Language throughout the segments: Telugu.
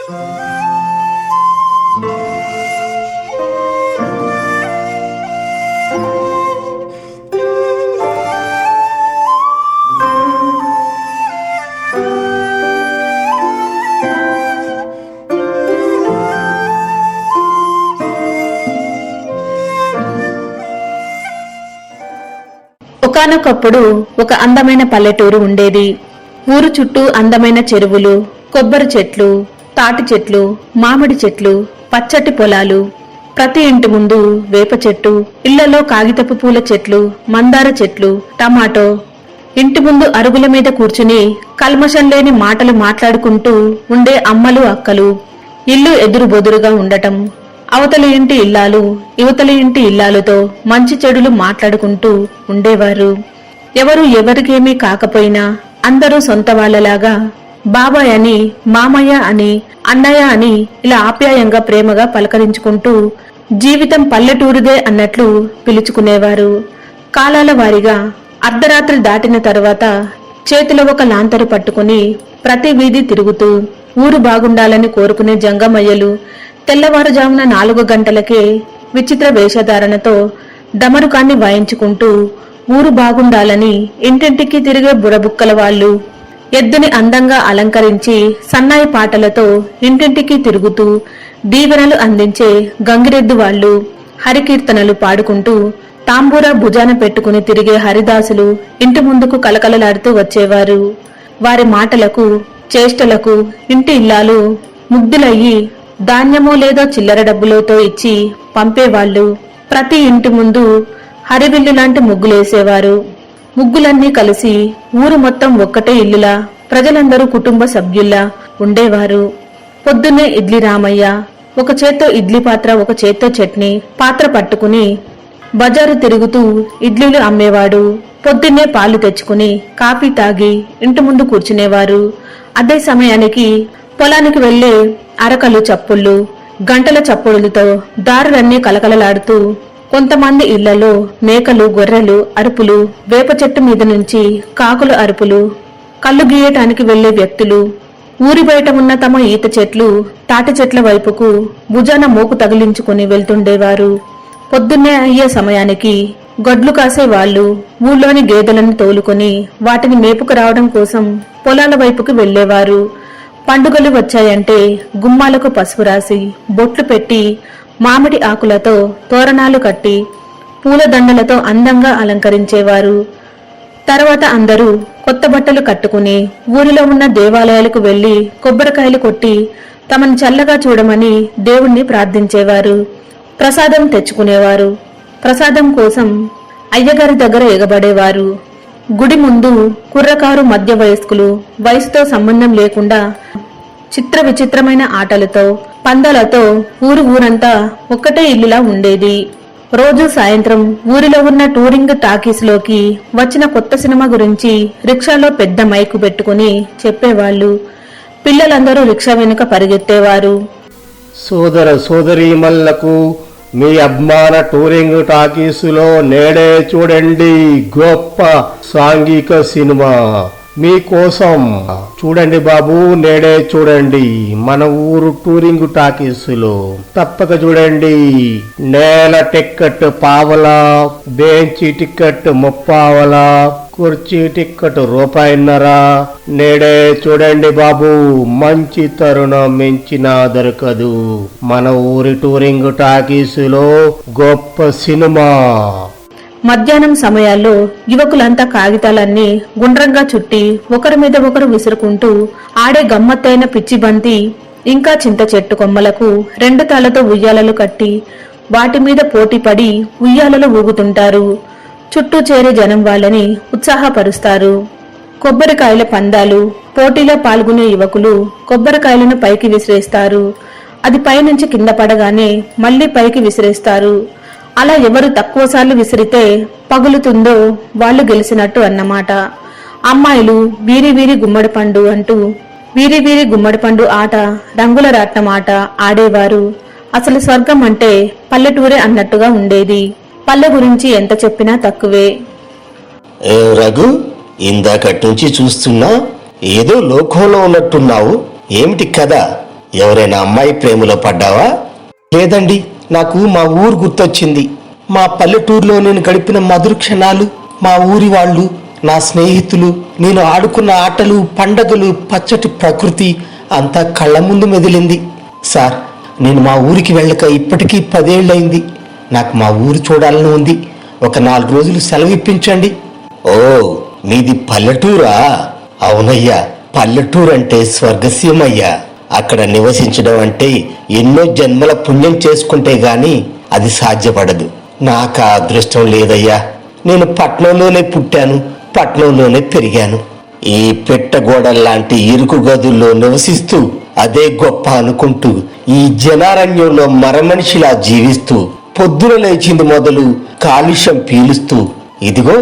ఒకానొకప్పుడు ఒక అందమైన పల్లెటూరు ఉండేది. ఊరు చుట్టూ అందమైన చెరువులు, కొబ్బరి చెట్లు, తాటి చెట్లు, మామిడి చెట్లు, పచ్చటి పొలాలు. ప్రతి ఇంటి ముందు వేప చెట్టు, ఇళ్లలో కాగితపు పూల చెట్లు, మందార చెట్లు, టమాటో. ఇంటి ముందు అరుగుల మీద కూర్చుని కల్మషం లేని మాటలు మాట్లాడుకుంటూ ఉండే అమ్మలు, అక్కలు. ఇల్లు ఎదురు బొదురుగా ఉండటం, అవతలి ఇంటి ఇల్లాలు యువతలి ఇంటి ఇల్లాలతో మంచి చెడులు మాట్లాడుకుంటూ ఉండేవారు. ఎవరు ఎవరికేమీ కాకపోయినా అందరూ సొంత వాళ్లలాగా బాబాయ్ అని, మామయ్య అని, అన్నయ్య అని ఇలా ఆప్యాయంగా ప్రేమగా పలకరించుకుంటూ జీవితం పల్లెటూరిదే అన్నట్లు పిలుచుకునేవారు. కాలాల వారీగా అర్ధరాత్రి దాటిన తరువాత చేతిలో ఒక లాంతరు పట్టుకుని ప్రతి వీధి తిరుగుతూ ఊరు బాగుండాలని కోరుకునే జంగమయ్యలు తెల్లవారుజామున 4 గంటలకే విచిత్ర వేషధారణతో డమరుకాన్ని వాయించుకుంటూ ఊరు బాగుండాలని ఇంటింటికి తిరిగే బుడబుక్కల వాళ్ళు, ఎద్దుని అందంగా అలంకరించి సన్నాయి పాటలతో ఇంటింటికి తిరుగుతూ దీవెనలు అందించే గంగిరెద్దు వాళ్ళు హరికీర్తనలు పాడుకుంటూ తాంబూరా భుజాన పెట్టుకుని తిరిగే హరిదాసులు ఇంటి ముందుకు కలకలలాడుతూ వచ్చేవారు. వారి మాటలకు, చేష్టలకు ఇంటి ఇల్లాలు ముగ్ధులయ్యి ధాన్యమో లేదో చిల్లర డబ్బులతో ఇచ్చి పంపేవాళ్లు. ప్రతి ఇంటి ముందు హరివిల్లు లాంటి ముగ్గులేసేవారు. ముగ్గులన్నీ కలిసి ఊరు మొత్తం ఒక్కటే ఇల్లులా, ప్రజలందరూ కుటుంబ సభ్యుల్లా ఉండేవారు. పొద్దున్నే ఇడ్లీ రామయ్య ఒక చేత్తో ఇడ్లీ పాత్ర, ఒక చేత్తో చట్నీ పాత్ర పట్టుకుని బజారు తిరుగుతూ ఇడ్లీలు అమ్మేవాడు. పొద్దున్నే పాలు తెచ్చుకుని కాఫీ తాగి ఇంటి ముందు కూర్చునేవారు. అదే సమయానికి పొలానికి వెళ్లే అరకలు చప్పుళ్ళు, గంటల చప్పుడులతో దారులన్నీ కలకలలాడుతూ కొంతమంది ఇళ్లలో మేకలు, గొర్రెలు అరుపులు, వేప చెట్టు మీద నుంచి కాకుల అరుపులు, కళ్ళు గీయటానికి వెళ్లే వ్యక్తులు, ఊరి బయట ఉన్న తమ ఈత చెట్లు, తాటి చెట్ల వైపుకు భుజాన మోకు తగిలించుకుని వెళ్తుండేవారు. పొద్దున్నే అయ్యే సమయానికి గొడ్లు కాసే వాళ్లు ఊళ్ళోని గేదెలను తోలుకొని వాటిని మేపుకు రావడం కోసం పొలాల వైపుకు వెళ్లేవారు. పండుగలు వచ్చాయంటే గుమ్మాలకు పసుపు రాసి బొట్లు పెట్టి మామిడి ఆకులతో తోరణాలు కట్టి పూలదండలతో అందంగా అలంకరించేవారు. తర్వాత అందరూ కొత్త బట్టలు కట్టుకుని ఊరిలో ఉన్న దేవాలయాలకు వెళ్లి కొబ్బరికాయలు కొట్టి తమను చల్లగా చూడమని దేవుణ్ణి ప్రార్థించేవారు. ప్రసాదం తెచ్చుకునేవారు. ప్రసాదం కోసం అయ్యగారి దగ్గర ఎగబడేవారు. గుడి ముందు కుర్రకారు, మధ్య వయస్కులు, వయసుతో సంబంధం లేకుండా చిత్ర విచిత్రమైన ఆటలతో, పందాలతో ఊరంతా ఒక్కటే ఇల్లులా ఉండేది. రోజు సాయంత్రం ఊరిలో ఉన్న టూరింగ్ టాకీస్ లోకి వచ్చిన కొత్త సినిమా గురించి రిక్షాలో పెద్ద మైకు పెట్టుకుని చెప్పేవాళ్లు. పిల్లలందరూ రిక్షా వెనుక పరిగెత్తేవారు. సోదర సోదరీమణులకు మీ అభిమాన టూరింగ్ టాకీసులో నేడే చూడండి గొప్ప సాంఘిక సినిమా మీకోసం. చూడండి బాబు, నేడే చూడండి మన ఊరు టూరింగ్ టాకీసులో. తప్పక చూడండి. నేల టిక్కెట్ పావలా, బెంచి టిక్కెట్ ముప్పావలా, కుర్చీ టిక్కెట్ ₹1.5. నేడే చూడండి బాబు, మంచి తరుణం మించినా దొరకదు. మన ఊరి టూరింగ్ టాకీసులో గొప్ప సినిమా. మధ్యాహ్నం సమయాల్లో యువకులంతా కాగితాలన్నీ గుండ్రంగా చుట్టి ఒకరి మీద ఒకరు విసురుకుంటూ ఆడే గమ్మత్తైన పిచ్చి బంతి, ఇంకా చింత చెట్టు కొమ్మలకు 2 తాళ్లతో ఉయ్యాలలు కట్టి వాటి మీద పోటీపడి ఉయ్యాలలు ఊగుతుంటారు. చుట్టూ చేరే జనం వాళ్ళని ఉత్సాహపరుస్తారు. కొబ్బరికాయల పందాలు, పోటీలో పాల్గొనే యువకులు కొబ్బరికాయలను పైకి విసిరేస్తారు. అది పైనుంచి కింద పడగానే మళ్లీ పైకి విసిరేస్తారు. అలా ఎవరు తక్కువసార్లు విసిరితే పగులుతుందో వాళ్ళు గెలిచినట్టు అన్నమాట. అమ్మాయిలు వీరి వీరి గుమ్మడి పండు అంటూ వీరి వీరి గుమ్మడి పండు ఆట, రంగుల రాట్నం ఆట ఆడేవారు. అసలు స్వర్గం అంటే పల్లెటూరే అన్నట్టుగా ఉండేది. పల్లె గురించి ఎంత చెప్పినా తక్కువే. రఘు, ఇందాకటి నుంచి చూస్తున్నా ఏదో లోకంలో ఉన్నట్టున్నావు. ఏమిటి కదా? ఎవరైనా అమ్మాయి ప్రేమలో పడ్డావా? లేదండి, నాకు మా ఊరు గుర్తొచ్చింది. మా పల్లెటూరులో నేను గడిపిన మధుర క్షణాలు, మా ఊరి వాళ్ళు, నా స్నేహితులు, నేను ఆడుకున్న ఆటలు, పండగలు, పచ్చటి ప్రకృతి అంతా కళ్ళ ముందు మెదిలింది. సార్, నేను మా ఊరికి వెళ్ళక ఇప్పటికీ 10 ఏళ్ళయింది. నాకు మా ఊరు చూడాలని ఉంది. ఒక 4 రోజులు సెలవు ఇప్పించండి. ఓ, మీది పల్లెటూరా? అవునయ్యా, పల్లెటూరు అంటే స్వర్గసీమయ్యా. అక్కడ నివసించడం అంటే ఎన్నో జన్మల పుణ్యం చేసుకుంటే గాని అది సాధ్యపడదు. నాకు ఆ అదృష్టం లేదయ్యా. నేను పట్నంలోనే పుట్టాను, పట్నంలోనే పెరిగాను. ఈ పెట్టగోడల్లాంటి ఇరుకు గదుల్లో నివసిస్తూ అదే గొప్ప అనుకుంటూ ఈ జనారణ్యంలో మరమనిషిలా జీవిస్తూ పొద్దున లేచింది మొదలు కాలుష్యం పీలుస్తూ ఇదిగో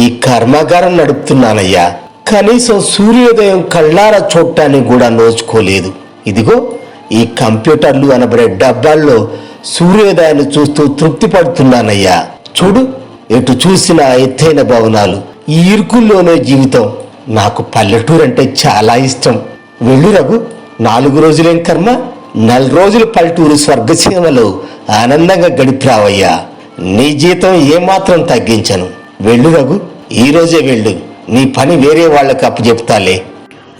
ఈ కర్మాగారం నడుపుతున్నానయ్యా. కనీసం సూర్యోదయం కళ్ళారా చూడటానికి కూడా నోచుకోలేదు. ఇదిగో ఈ కంప్యూటర్లు అనబడే డబ్బాల్లో సూర్యోదయాన్ని చూస్తూ తృప్తి పడుతున్నానయ్యా. చూడు, ఎటు చూసినా ఎత్తైన భవనాలు, ఈ ఇరుకుల్లోనే జీవితం. నాకు పల్లెటూరు అంటే చాలా ఇష్టం. వెళ్ళు రఘు, 4 రోజులేం కర్మ, 4 రోజులు పల్లెటూరు స్వర్గసీమలో ఆనందంగా గడిపిరావయ్యా. నీ జీతం ఏమాత్రం తగ్గించను. వెళ్ళు రఘు, ఈ రోజే వెళ్ళు. నీ పని వేరే వాళ్ళకి అప్పచెప్తాలే.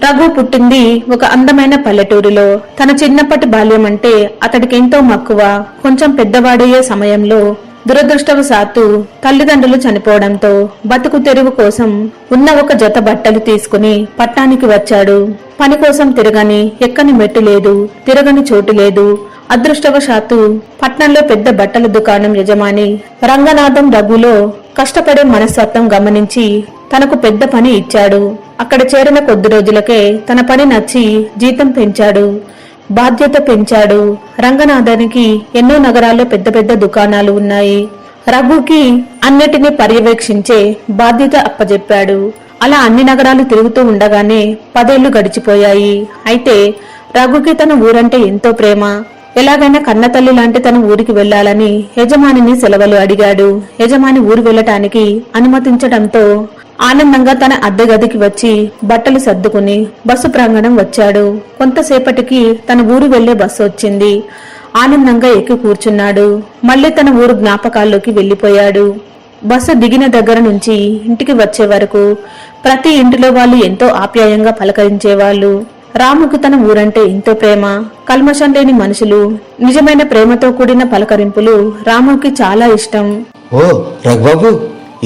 రఘు పుట్టింది ఒక అందమైన పల్లెటూరులో. తన చిన్నప్పటి బాల్యం అంటే అతడికి ఎంతో మక్కువ. కొంచెం పెద్దవాడయ్యే సమయంలో దురదృష్టవశాత్తు తల్లిదండ్రులు చనిపోవడంతో బతుకు తెరువు కోసం ఉన్న ఒక జత బట్టలు తీసుకుని పట్టణానికి వచ్చాడు. పని కోసం తిరగని ఎక్కని మెట్టు లేదు, తిరగని చోటు లేదు. అదృష్టవశాత్తు పట్నంలో పెద్ద బట్టల దుకాణం యజమాని రంగనాథం రఘులో కష్టపడే మనస్తత్వం గమనించి తనకు పెద్ద పని ఇచ్చాడు. అక్కడ చేరిన కొద్ది రోజులకే తన పని నచ్చి జీతం పెంచాడు, బాధ్యత పెంచాడు. రంగనాథానికి ఎన్నో నగరాల్లో పెద్ద పెద్ద దుకాణాలు ఉన్నాయి. రఘుకి అన్నిటినీ పర్యవేక్షించే బాధ్యత అప్పజెప్పాడు. అలా అన్ని నగరాలు తిరుగుతూ ఉండగానే 10 ఏళ్లు గడిచిపోయాయి. అయితే రఘుకి తన ఊరంటే ఎంతో ప్రేమ. ఎలాగైనా కన్నతల్లి లాంటి తన ఊరికి వెళ్లాలని యజమానిని సెలవులు అడిగాడు. యజమాని ఊరు వెళ్లటానికి అనుమతించడంతో ఆనందంగా తన అద్దె గదికి వచ్చి బట్టలు సర్దుకుని బస్సు ప్రాంగణం వచ్చాడు. కొంతసేపటికి తన ఊరు వెళ్లే బస్సు వచ్చింది. ఆనందంగా ఎక్కి కూర్చున్నాడు. మళ్లీ తన ఊరు జ్ఞాపకాల్లోకి వెళ్లిపోయాడు. బస్సు దిగిన దగ్గర నుంచి ఇంటికి వచ్చే వరకు ప్రతి ఇంటిలో వాళ్ళు ఎంతో ఆప్యాయంగా పలకరించేవాళ్ళు. రాముకు తన ఊరంటే ఎంతో ప్రేమ. కల్మషం లేని మనుషులు, నిజమైన ప్రేమతో కూడిన పలకరింపులు రాముకి చాలా ఇష్టం. ఓ రఘుబాబు,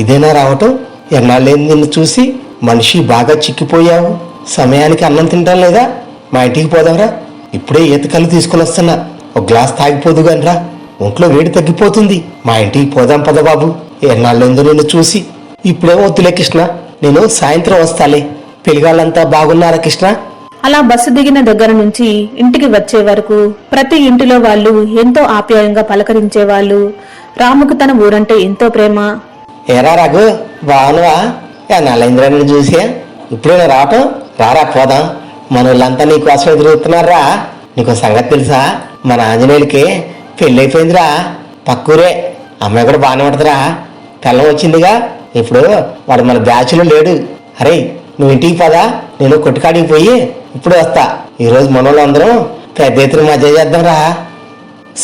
ఇదేనా రావటం? ఎన్నాళ్ళేంది నిన్ను చూసి. మనిషి బాగా చిక్కిపోయావు. సమయానికి అన్నం తింటాం లేదా? మా ఇంటికి పోదాంరా. ఇప్పుడే ఈతకల్లు తీసుకుని వస్తున్నా. ఒక గ్లాస్ తాగిపోదు గాని రా, ఒంట్లో వేడి తగ్గిపోతుంది. మా ఇంటికి పోదాం పద బాబు. ఎన్నాళ్ళేందో నిన్ను చూసి. ఇప్పుడేం వద్దులే కృష్ణ, నేను సాయంత్రం వస్తాలే. పిల్లగాళ్ళంతా బాగున్నారా కృష్ణ? అలా బస్సు దిగిన దగ్గర నుంచి ఇంటికి వచ్చే వరకు ప్రతి ఇంటిలో వాళ్ళు ఎంతో ఆప్యాయంగా పలకరించేవాళ్ళు. రాముకు తన ఊరంటే ఎంతో ప్రేమ. ఏరా రఘు, బాగున్నావా? నలేంద్రాన్ని చూసా. ఇప్పుడేనా రావటం? రారా పోదాం. మన వాళ్ళంతా నీకోసం ఎదురుతున్నారా. నీకు సంగతి తెలుసా? మన ఆంజనేయులకి పెళ్ళైపోయిందిరా. పక్కూరే. అమ్మాయి కూడా బాగానే ఉంటుందిరా. పిల్లం వచ్చిందిగా. ఇప్పుడు వాడు మన బ్యాచ్లో లేడు. అరే, నువ్వు ఇంటికి పదా, నేను కొట్టుకాడికి పోయి ఇప్పుడు వస్తా. ఈరోజు మనోళ్ళు అందరం పెద్ద ఎత్తున మజా చేద్దాంరా.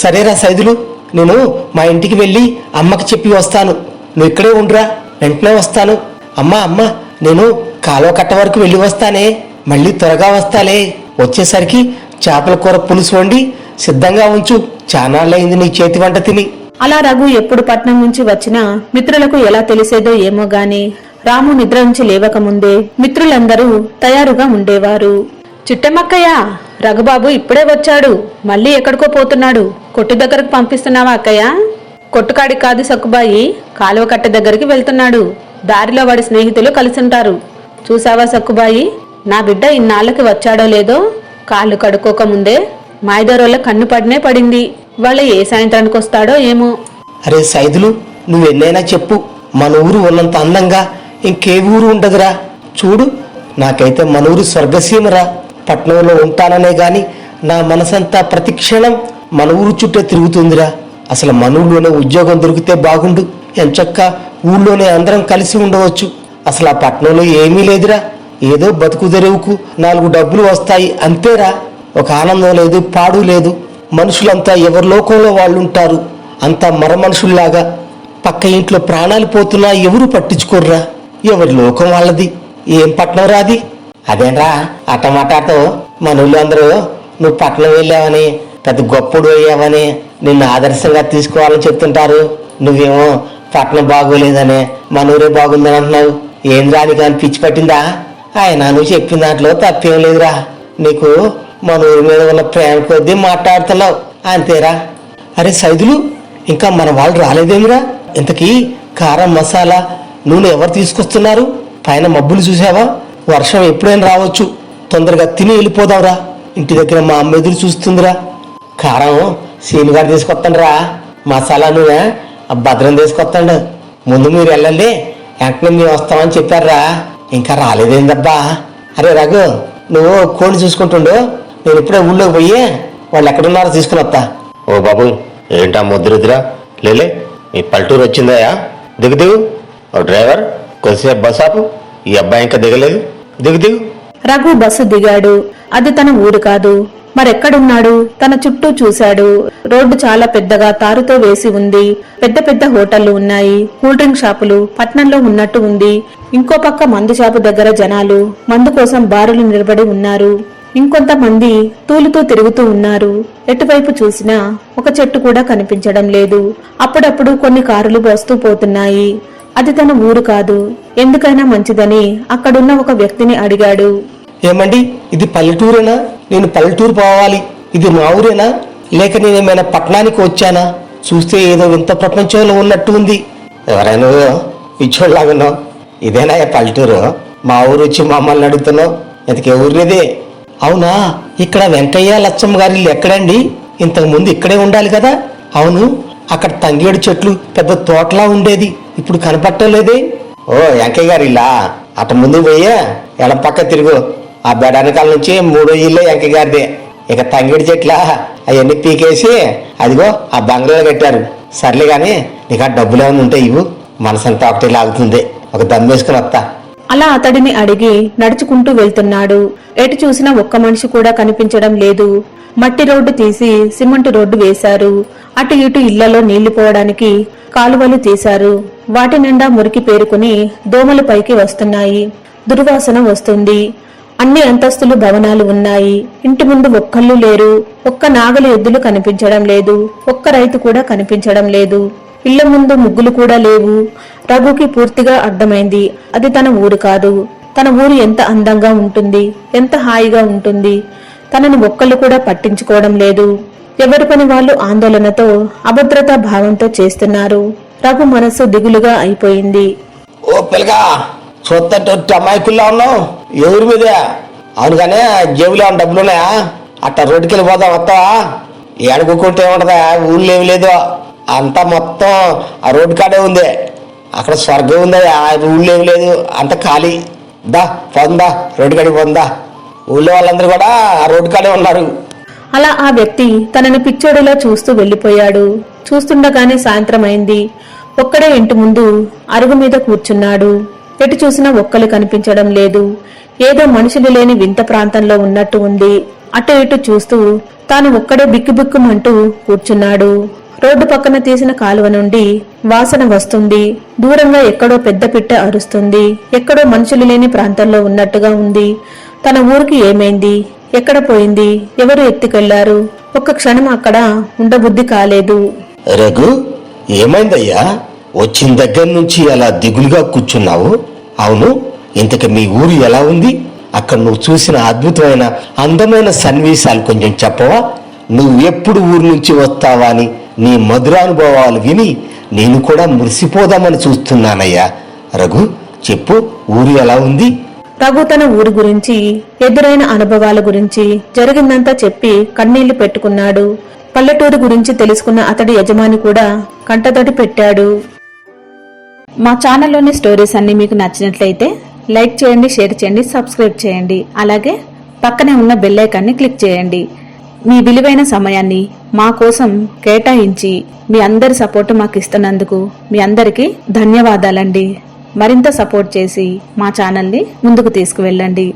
సరేరా సైదులు, నేను మా ఇంటికి వెళ్ళి అమ్మకి చెప్పి వస్తాను. నువ్వు ఇక్కడే ఉండురా, వెంటనే వస్తాను. అమ్మ నేను కాలువ కట్ట వరకు వెళ్ళి వస్తానే, మళ్ళీ త్వరగా వస్తాలే. వచ్చేసరికి చేపల కూర పులుసు వండి సిద్ధంగా ఉంచు. చానాళ్ళయింది నీ చేతి వంట తిని. అలా రఘు ఎప్పుడు పట్నం నుంచి వచ్చినా మిత్రులకు ఎలా తెలిసేదో ఏమో గాని రాము నిద్ర నుంచి లేవకముందే మిత్రులందరూ తయారుగా ఉండేవారు. చిట్టెమ్మక్కయ్య, రఘుబాబు ఇప్పుడే వచ్చాడు. మళ్ళీ ఎక్కడికో పోతున్నాడు. కొట్టు దగ్గరకు పంపిస్తున్నావా అక్కయ్య? కొట్టుకాడికి కాదు సక్కుబాయి, కాలువ కట్ట దగ్గరికి వెళ్తున్నాడు. దారిలో వాడి స్నేహితులు కలిసుంటారు. చూసావా సక్కుబాయి, నా బిడ్డ ఇన్నాళ్ళకి వచ్చాడో లేదో. కాళ్ళు కడుక్కోకముందే మాయదారోళ్ళ కన్ను పడినే పడింది. వాళ్ళ ఏ సాయంత్రానికి వస్తాడో ఏమో. అరే సైదులు, నువ్వెన్నైనా చెప్పు, మన ఊరు ఉన్నంత అందంగా ఇంకే ఊరు ఉండదురా. చూడు, నాకైతే మన ఊరు స్వర్గసీమరా. పట్నంలో ఉంటాననే గాని నా మనసంతా ప్రతిక్షణం మన ఊరు చుట్టే తిరుగుతుందిరా. అసలు మన ఊళ్ళోనే ఉద్యోగం దొరికితే బాగుండు. ఎంచక్క ఊళ్ళోనే అందరం కలిసి ఉండవచ్చు. అసలు ఆ పట్నంలో ఏమీ లేదురా. ఏదో బతుకు తెరువుకు 4 డబ్బులు వస్తాయి అంతేరా. ఒక ఆనందం లేదు, పాడు లేదు. మనుషులంతా ఎవరి లోకంలో వాళ్ళు ఉంటారు. అంతా మనుషుల్లాగా. పక్క ఇంట్లో ప్రాణాలు పోతున్నా ఎవరు పట్టించుకోర్రా. ఎవరి లోకం వాళ్ళది. ఏం పట్నం రాది. అదేనరా అట్ట మాట్లాడుతూ మన ఊళ్ళో అందరూ నువ్వు పట్నం వెళ్ళావని, పెద్ద గొప్పడు అయ్యావని, నిన్ను ఆదర్శంగా తీసుకోవాలని చెప్తుంటారు. నువ్వేమో పట్నం బాగోలేదని, మన ఊరే బాగుందని అంటున్నావు. ఏం రాని కానీ పిచ్చి పట్టిందా? ఆయన నువ్వు చెప్పిన దాంట్లో తప్పేం లేదురా. నీకు మన ఊరి మీద ఉన్న ప్రేమ కొద్దీ మాట్లాడుతున్నావు అంతేరా. అరే సైదులు, ఇంకా మన వాళ్ళు రాలేదేమిరా? ఇంతకీ కారం, మసాలా, నూనె ఎవరు తీసుకొస్తున్నారు? పైన మబ్బులు చూసావా? వర్షం ఎప్పుడైనా రావచ్చు. తొందరగా తిని వెళ్ళిపోదాంరా. ఇంటి దగ్గర మా అమ్మ ఎదురు చూస్తుందిరా. కారం సీనుగారు తీసుకొస్తాండ్రా. మసాలా నూనె భద్రం తీసుకొస్తాడు. ముందు మీరు వెళ్ళండి, వెంటనే మేము వస్తామని చెప్పారా. ఇంకా రాలేదేందబ్బా. అరే రఘు, నువ్వు కోడి చూసుకుంటుండు, నేను ఇప్పుడే ఊళ్ళోకి పోయి వాళ్ళు ఎక్కడున్నారో తీసుకుని వస్తా. ఓ బాబు, ఏంటా ముద్దురుద్రా? లేలే, మీ పల్లెటూరు వచ్చిందయా? దిగు దిగు. ఓ డ్రైవర్, కొద్దిసేపు బస్ ఆపు. ఈ అబ్బాయి ఇంకా దిగలేదు. దిగు దిగు. రఘు బస్సు దిగాడు. అది తన ఊరు కాదు. మరెక్కడున్నాడు? తన చుట్టూ చూశాడు. రోడ్డు చాలా పెద్దగా తారుతో వేసి ఉంది. పెద్ద పెద్ద హోటళ్లు ఉన్నాయి. కూల్ డ్రింక్ షాపులు పట్నంలో ఉన్నట్టు ఉంది. ఇంకో పక్క మందు షాపు దగ్గర జనాలు మందు కోసం బారులు నిలబడి ఉన్నారు. ఇంకొంతమంది తూలుతూ తిరుగుతూ ఉన్నారు. ఎటువైపు చూసినా ఒక చెట్టు కూడా కనిపించడం లేదు. అప్పుడప్పుడు కొన్ని కారులు వస్తూ పోతున్నాయి. అది తన ఊరు కాదు. ఎందుకైనా మంచిదని అక్కడున్న ఒక వ్యక్తిని అడిగాడు. ఏమండి, ఇది పల్లెటూరేనా? నేను పల్లెటూరు పోవాలి. ఇది మా ఊరేనా, లేక నేనేమైనా పట్టణానికి వచ్చానా? చూస్తే ఏదో వింత ప్రపంచంలో ఉన్నట్టు ఉంది. ఎవరైనా పిచ్చోళ్ళలాగున్నావు. ఇదేనా పల్లెటూరు? మా ఊరు వచ్చి మమ్మల్ని అడుగుతున్నావు. ఇంతకే ఊరినిదే? అవునా, ఇక్కడ వెంకయ్య లచ్చమ్మ గారి ఇల్లు ఎక్కడండి? ఇంతకు ముందు ఇక్కడే ఉండాలి కదా. అవును, అక్కడ తంగేడు చెట్లు పెద్ద తోటలా ఉండేది, ఇప్పుడు కనపడటం లేదే. ఓ వెంకయ్య గారి ఇల్లా? అట ముందు పోయా ఎడం పక్క తిరుగు. ఆ బెడానకాల నుంచి 3వ ఇల్లే వెంకయ్య గారిదే. ఇక తంగిడి చెట్ల అవన్నీ పీకేసి అదిగో ఆ బంగ్లాలో కట్టారు. సర్లే గాని నీకు ఆ డబ్బులు ఏమైనా ఉంటే ఇవ్వు. మనసంతా ఒకటి లాగుతుంది. ఒక దమ్ వేసుకుని వస్తా. అలా అతడిని అడిగి నడుచుకుంటూ వెళ్తున్నాడు. ఎటు చూసినా ఒక్క మనిషి కూడా కనిపించడం లేదు. మట్టి రోడ్డు తీసి సిమెంట్ రోడ్డు వేశారు. అటు ఇటు ఇళ్లలో నీళ్లు పోవడానికి కాలువలు తీశారు. వాటి నిండా మురికి పేరుకుని దోమలు పైకి వస్తున్నాయి. దుర్వాసన వస్తుంది. అన్ని అంతస్తులు భవనాలు ఉన్నాయి. ఇంటి ముందు ఒక్కళ్ళు లేరు. ఒక్క నాగలి ఎద్దులు కనిపించడం లేదు. ఒక్క రైతు కూడా కనిపించడం లేదు. ఇళ్ల ముందు ముగ్గులు కూడా లేవు. రఘుకి పూర్తిగా అర్థమైంది, అది తన ఊరు కాదు. తన ఊరు ఎంత అందంగా ఉంటుంది, ఎంత హాయిగా ఉంటుంది. తనని ఒక్కళ్ళు కూడా పట్టించుకోవడం లేదు. ఎవరి పని వాళ్ళు ఆందోళనతో, అభద్రతా భావంతో చేస్తున్నారు. రఘు మనస్సు దిగులుగా అయిపోయింది. ఓ పిల్లగా, చూస్తుంటే అమాయకుల్లా ఉన్నావు. ఎవరి మీదే? అవును కానీ జేబులో డబ్బులు ఉన్నాయా? అట్ట రోడ్డుకి వెళ్ళిపోదాం, వస్తావా? ఏడుకుంటే ఏముంటదా, ఊళ్ళో ఏమి లేదు. అంతా మొత్తం ఆ రోడ్డు కాడే ఉంది. అక్కడ స్వర్గం ఉందా, ఆ ఊళ్ళో ఏమి లేదు, అంత ఖాళీ. దా పోందా, రోడ్డు కాడికి పోందా. ఊళ్ళో వాళ్ళందరూ కూడా ఆ రోడ్డు కాడే ఉన్నారు. అలా ఆ వ్యక్తి తనని పిచ్చోడిలా చూస్తూ వెళ్లిపోయాడు. చూస్తుండగానే సాయంత్రం అయింది. ఒక్కడే ఇంటి ముందు అరుగు మీద కూర్చున్నాడు. ఎటు చూసినా ఒక్కలు కనిపించడం లేదు. ఏదో మనుషులు లేని వింత ప్రాంతంలో ఉన్నట్టు ఉంది. అటు ఇటు చూస్తూ తాను ఒక్కడే బిక్కుబిక్కుమంటూ కూర్చున్నాడు. రోడ్డు పక్కన తీసిన కాలువ నుండి వాసన వస్తుంది. దూరంగా ఎక్కడో పెద్ద పిట్ట అరుస్తుంది. ఎక్కడో మనుషులు లేని ప్రాంతంలో ఉన్నట్టుగా ఉంది. తన ఊరికి ఏమైంది? ఎక్కడ పోయింది? ఎవరు ఎత్తుకెళ్లారు? ఒక్క క్షణం అక్కడ ఉండబుద్ధి కాలేదు. రఘు, ఏమైందయ్యా? వచ్చిన దగ్గర నుంచి అలా దిగులుగా కూర్చున్నావు. అవును, ఇంతకు మీ ఊరు ఎలా ఉంది? అక్కడ నువ్వు చూసిన అద్భుతమైన అందమైన సన్నివేశాలు కొంచెం చెప్పవా? నువ్వు ఎప్పుడు ఊరు నుంచి వస్తావా అని నీ మధురానుభవాలు విని నేను కూడా మురిసిపోదామని చూస్తున్నానయ్యా. రఘు, చెప్పు, ఊరు ఎలా ఉంది? రఘు తన ఊరు గురించి, ఎదురైన అనుభవాల గురించి జరిగిందంతా చెప్పి కన్నీళ్లు పెట్టుకున్నాడు. పల్లెటూరు గురించి తెలుసుకున్న అతడి యజమాని కూడా కంటతడి పెట్టాడు. మా ఛానల్లోని స్టోరీస్ అన్ని మీకు నచ్చినట్లయితే లైక్ చేయండి, షేర్ చేయండి, సబ్స్క్రైబ్ చేయండి. అలాగే పక్కనే ఉన్న బెల్ ఐకాన్ని క్లిక్ చేయండి. మీ విలువైన సమయాన్ని మా కోసం కేటాయించి మీ అందరి సపోర్ట్ మాకు ఇస్తున్నందుకు మీ అందరికీ ధన్యవాదాలండి. మరింత సపోర్ట్ చేసి మా ఛానల్ని ముందుకు తీసుకువెళ్ళండి.